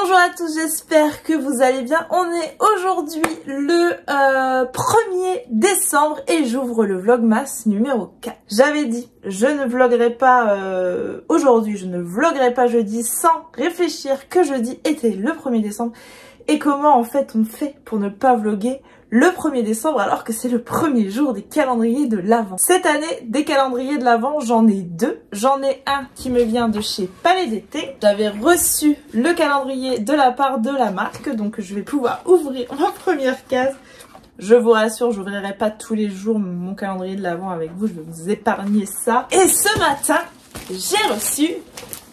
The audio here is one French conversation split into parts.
Bonjour à tous, j'espère que vous allez bien. On est aujourd'hui le 1er décembre et j'ouvre le vlogmas numéro 4. J'avais dit, je ne vloguerai pas aujourd'hui, je ne vloguerai pas jeudi sans réfléchir que jeudi était le 1er décembre. Et comment en fait on fait pour ne pas vloguer le 1er décembre alors que c'est le premier jour des calendriers de l'Avent. Cette année, des calendriers de l'Avent, j'en ai deux. J'en ai un qui me vient de chez Palais d'été. J'avais reçu le calendrier de la part de la marque, donc je vais pouvoir ouvrir ma première case. Je vous rassure, je n'ouvrirai pas tous les jours mon calendrier de l'Avent avec vous, je vais vous épargner ça. Et ce matin, j'ai reçu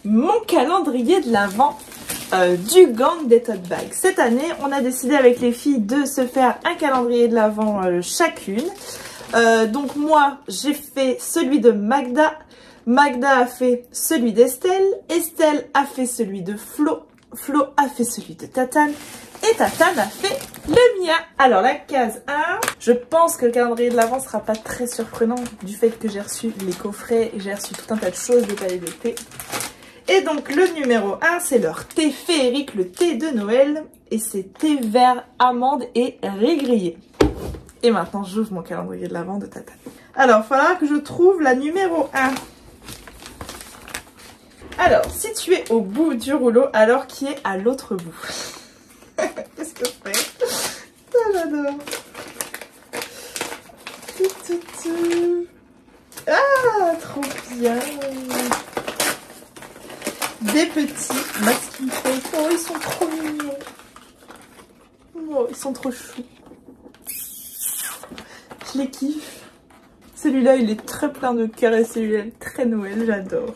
mon calendrier de l'Avent du gang des tote bags. Cette année, on a décidé avec les filles de se faire un calendrier de l'Avent chacune. Donc moi, j'ai fait celui de Magda. Magda a fait celui d'Estelle. Estelle a fait celui de Flo. Flo a fait celui de Tatane. Et Tatane a fait le mien. Alors la case 1, je pense que le calendrier de l'Avent sera pas très surprenant du fait que j'ai reçu les coffrets et j'ai reçu tout un tas de choses de Palais d'été. Et donc le numéro 1, c'est leur thé féerique, le thé de Noël. Et c'est thé vert, amande et riz grillé. Et maintenant, j'ouvre mon calendrier de l'Avent de Tatane. Alors, il faudra que je trouve la numéro 1. Alors, situé au bout du rouleau, alors qui est à l'autre bout. Qu'est-ce que c'est? Ça, j'adore. Ah, trop bien. Des petits masking tape. Oh, ils sont trop mignons. Oh, ils sont trop choux. Je les kiffe. Celui-là, il est très plein de cœur et celui-là, très Noël. J'adore.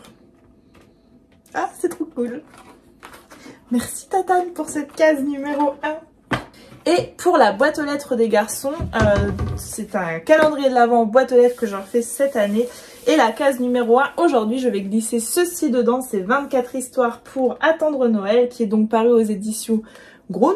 Ah, c'est trop cool. Merci Tatane pour cette case numéro 1. Et pour la boîte aux lettres des garçons, c'est un calendrier de l'Avent boîte aux lettres que j'en fais cette année. Et la case numéro 1, aujourd'hui je vais glisser ceci dedans, c'est 24 histoires pour attendre Noël, qui est donc paru aux éditions Grund.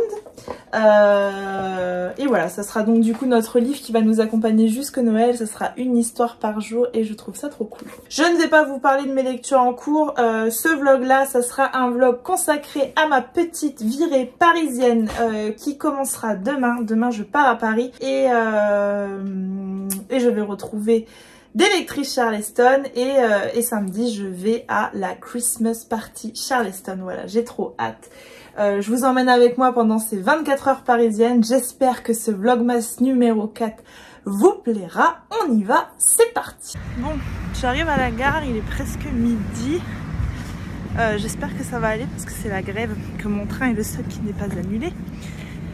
Et voilà, ça sera donc du coup notre livre qui va nous accompagner jusque Noël, ça sera une histoire par jour et je trouve ça trop cool. Je ne vais pas vous parler de mes lectures en cours, ce vlog là, ça sera un vlog consacré à ma petite virée parisienne qui commencera demain. Demain je pars à Paris et je vais retrouver des lectrices Charleston et samedi je vais à la Christmas Party Charleston. Voilà, j'ai trop hâte. Je vous emmène avec moi pendant ces 24 heures parisiennes. J'espère que ce vlogmas numéro 4 vous plaira. On y va, c'est parti. Bon, j'arrive à la gare, il est presque midi. J'espère que ça va aller parce que c'est la grève, que mon train est le seul qui n'est pas annulé.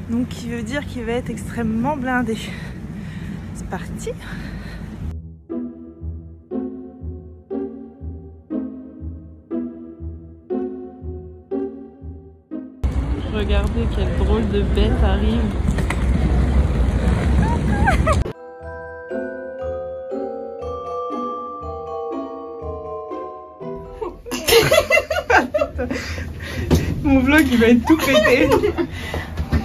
Donc qui veut dire qu'il va être extrêmement blindé. C'est parti. Regardez quelle drôle de bête arrive. Mon vlog il va être tout pété.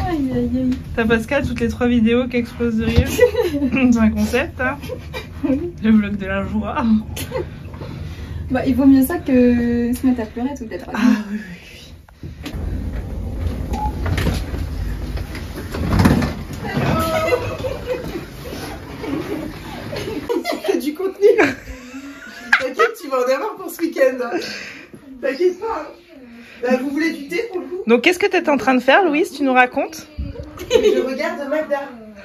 Aïe aïe aïe. T'as Pascal toutes les 3 vidéos qui explosent de rire. C'est un concept hein. Le vlog de la joie. Bah il vaut mieux ça que se mettre à pleurer toutes les 3 vidéos. Ah oui oui. Du contenu. T'inquiète, tu vas en avoir pour ce week-end. T'inquiète pas. Bah, vous voulez du thé pour le coup? Donc qu'est-ce que tu es en train de faire Louise? Tu nous racontes? Je regarde Magda.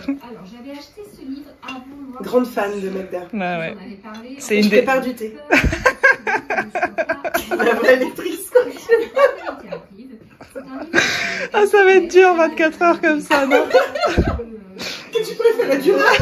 Alors, j'avais acheté ce livre avant moi. Grande fan de Magda. Ouais. C'est une Je des... prépare du thé. La vraie lectrice. Ah ça va être dur 24 heures comme ça, non? Que tu préfères du rat?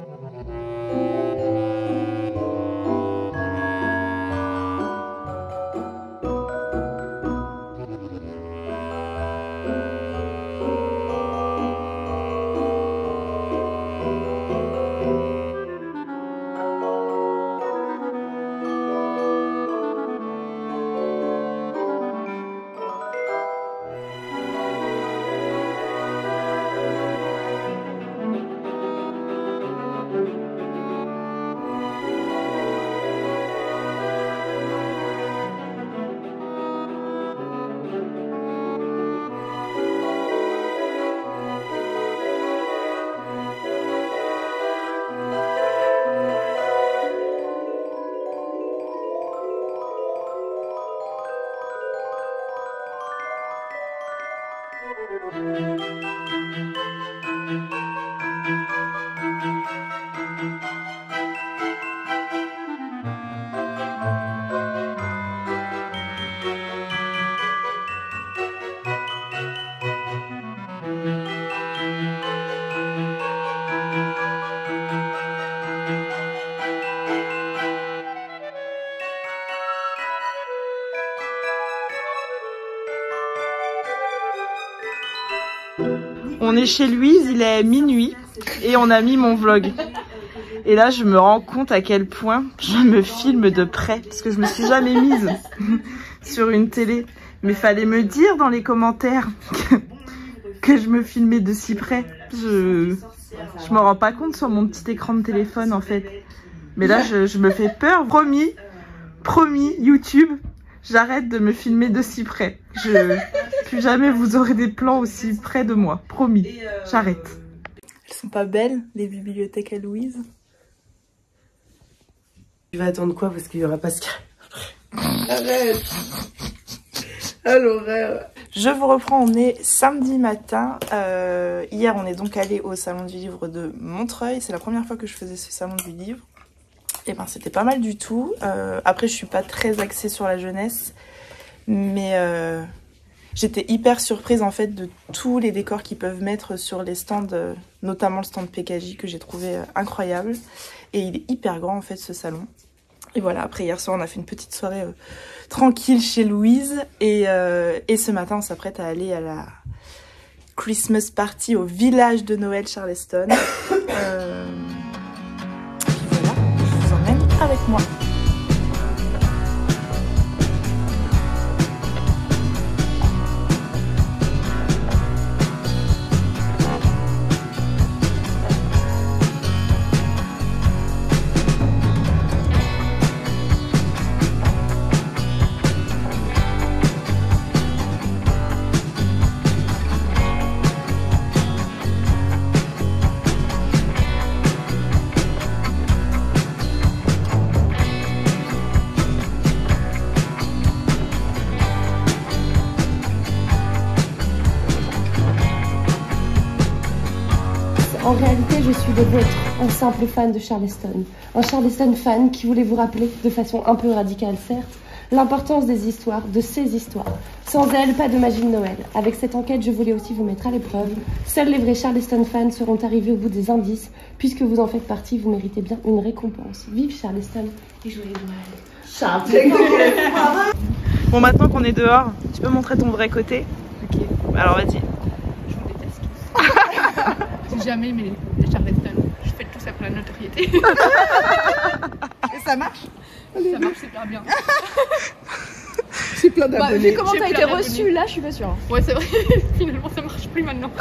On est chez Louise, il est minuit et on a mis mon vlog. Et là, je me rends compte à quel point je me filme de près parce que je me suis jamais mise sur une télé. Mais fallait me dire dans les commentaires que je me filmais de si près. Je me rends pas compte sur mon petit écran de téléphone en fait. Mais là, je me fais peur. Promis, YouTube. J'arrête de me filmer de si près. Plus jamais vous aurez des plans aussi près de moi. Promis. J'arrête. Elles sont pas belles, les bibliothèques à Louise? Tu vas attendre quoi? Parce qu'il y aura Pascal. Arrête. À l'horaire. Je vous reprends, on est samedi matin. Hier, on est donc allé au salon du livre de Montreuil. C'est la première fois que je faisais ce salon du livre. Et ben c'était pas mal du tout. Après je suis pas très axée sur la jeunesse, mais j'étais hyper surprise en fait de tous les décors qu'ils peuvent mettre sur les stands, notamment le stand PKJ que j'ai trouvé incroyable. Et il est hyper grand en fait ce salon. Et voilà, après hier soir on a fait une petite soirée tranquille chez Louise et ce matin on s'apprête à aller à la Christmas party au village de Noël Charleston. Avec moi. En réalité, je suis le vôtre, un simple fan de Charleston. Un Charleston fan qui voulait vous rappeler, de façon un peu radicale certes, l'importance des histoires, de ces histoires. Sans elles, pas de magie de Noël. Avec cette enquête, je voulais aussi vous mettre à l'épreuve. Seuls les vrais Charleston fans seront arrivés au bout des indices. Puisque vous en faites partie, vous méritez bien une récompense. Vive Charleston et joyeux Noël. Charleston. Bon, maintenant qu'on est dehors, tu peux montrer ton vrai côté? Ok. Alors vas-y. Je vous déteste tous. J'ai jamais aimé les Charleston. Je fais tout ça pour la notoriété. Et ça marche? Ça marche super bien. J'ai plein d'abonnés. Vu comment t'as été reçu là, je suis pas sûre. Ouais, c'est vrai. Finalement, ça marche plus maintenant.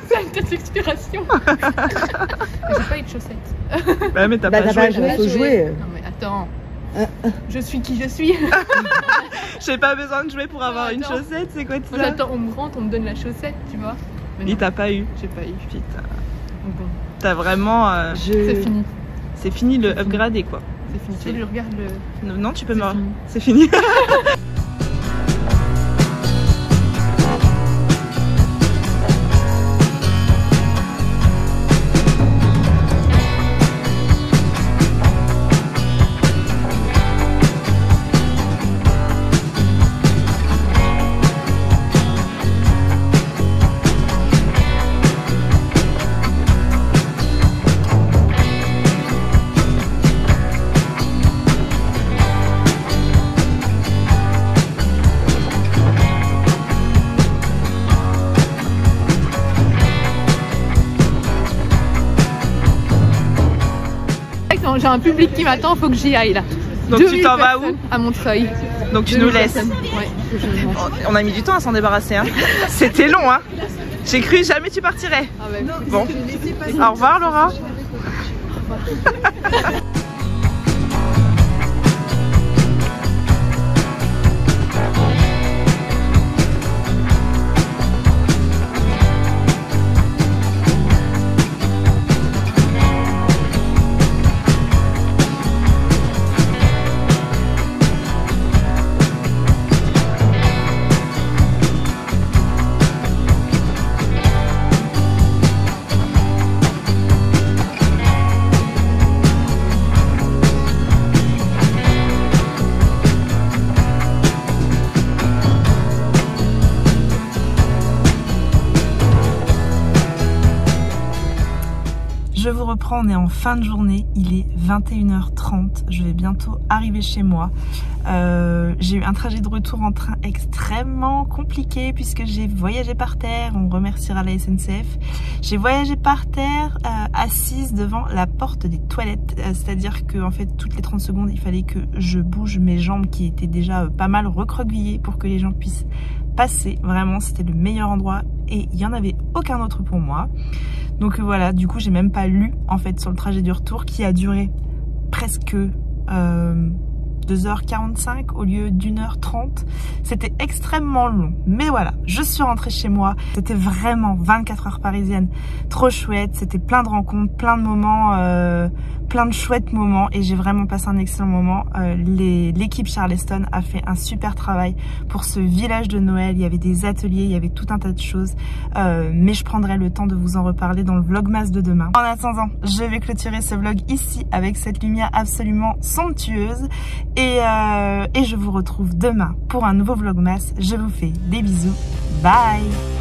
C'est une test d'expiration. J'ai pas eu de chaussettes. Bah, mais t'as pas joué. Il faut jouer. Non, mais attends. Je suis qui je suis. J'ai pas besoin de jouer pour avoir une chaussette, c'est quoi tout ça? J'attends, on me rentre, on me donne la chaussette, tu vois. Mais t'as pas eu. J'ai pas eu. Putain. Bon. T'as vraiment. C'est fini. C'est fini le upgradé quoi. C'est fini. Tu regardes le. Non, tu peux me. C'est fini. J'ai un public qui m'attend, faut que j'y aille là. Donc tu t'en vas où? À Montreuil. Donc tu nous laisses. Ouais, on a mis du temps à s'en débarrasser hein. C'était long hein. J'ai cru jamais tu partirais. Ah ouais. Bon. Au revoir Laura. reprend, on est en fin de journée, il est 21h30, je vais bientôt arriver chez moi. J'ai eu un trajet de retour en train extrêmement compliqué puisque j'ai voyagé par terre, on remerciera la SNCF. J'ai voyagé par terre assise devant la porte des toilettes, c'est-à-dire que en fait toutes les 30 secondes il fallait que je bouge mes jambes qui étaient déjà pas mal recroquevillées pour que les gens puissent passer. Vraiment c'était le meilleur endroit et il n'y en avait aucun autre pour moi. Donc voilà, du coup j'ai même pas lu en fait sur le trajet du retour qui a duré presque 2h45 au lieu d'1h30. C'était extrêmement long. Mais voilà, je suis rentrée chez moi. C'était vraiment 24 heures parisiennes. Trop chouette. C'était plein de rencontres, plein de moments, plein de chouettes moments. Et j'ai vraiment passé un excellent moment. L'équipe Charleston a fait un super travail pour ce village de Noël. Il y avait des ateliers, il y avait tout un tas de choses. Mais je prendrai le temps de vous en reparler dans le vlogmas de demain. En attendant, je vais clôturer ce vlog ici avec cette lumière absolument somptueuse. Et je vous retrouve demain pour un nouveau vlogmas. Je vous fais des bisous. Bye!